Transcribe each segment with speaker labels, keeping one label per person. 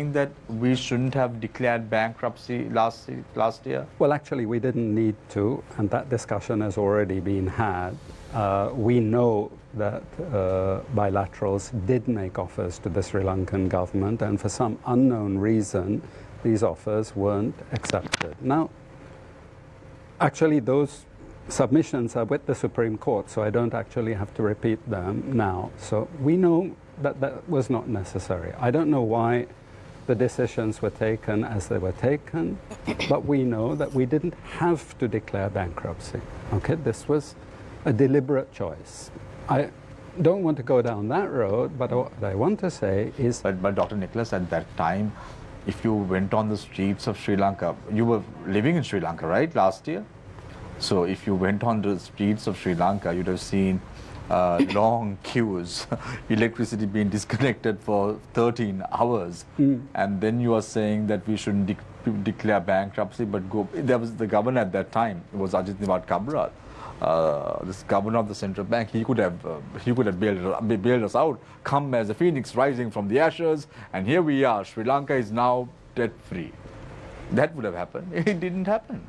Speaker 1: saying that we shouldn't have declared bankruptcy last year?
Speaker 2: Well, actually, we didn't need to, and that discussion has already been had. We know that bilaterals did make offers to the Sri Lankan government, and for some unknown reason, these offers weren't accepted. Now, actually, those submissions are with the Supreme Court, so I don't actually have to repeat them now. So we know that that was not necessary. I don't know why the decisions were taken as they were taken, but we know that we didn't have to declare bankruptcy. Okay, this was a deliberate choice. I don't want to go down that road, but what I want to say is...
Speaker 1: But Dr. Nicholas, at that time, if you went on the streets of Sri Lanka, you were living in Sri Lanka, right, last year? So if you went on the streets of Sri Lanka, you'd have seen long queues, electricity being disconnected for 13 hours. And then you are saying that we shouldn't declare bankruptcy, but go... There was the governor at that time, it was Ajit Nivat Kabral, this governor of the central bank. He could have bailed us out, come as a phoenix rising from the ashes, and here we are. Sri Lanka is now debt-free. That would have happened. It didn't happen.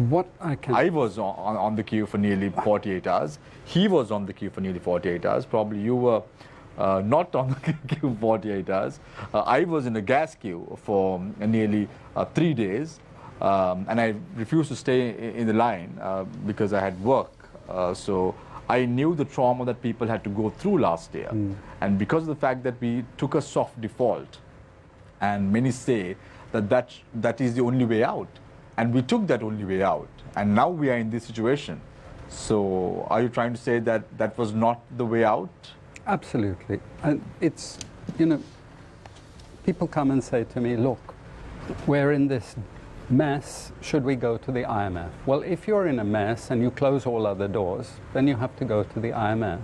Speaker 2: What I
Speaker 1: was on the queue for nearly 48 hours. He was on the queue for nearly 48 hours. Probably you were not on the queue 48 hours. I was in a gas queue for nearly 3 days. And I refused to stay in the line because I had work. So I knew the trauma that people had to go through last year. And because of the fact that we took a soft default, and many say that is the only way out. And we took that only way out. And now we are in this situation. So are you trying to say that that was not the way out?
Speaker 2: Absolutely. And it's, you know, people come and say to me, look, we're in this mess, should we go to the IMF? Well, if you're in a mess and you close all other doors, then you have to go to the IMF.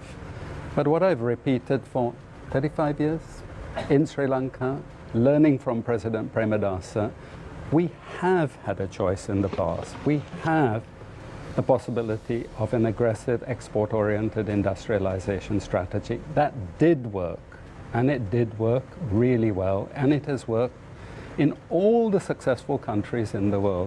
Speaker 2: But what I've repeated for 35 years in Sri Lanka, learning from President Premadasa, we have had a choice in the past. We have the possibility of an aggressive export-oriented industrialization strategy. That did work, and it did work really well, and it has worked in all the successful countries in the world.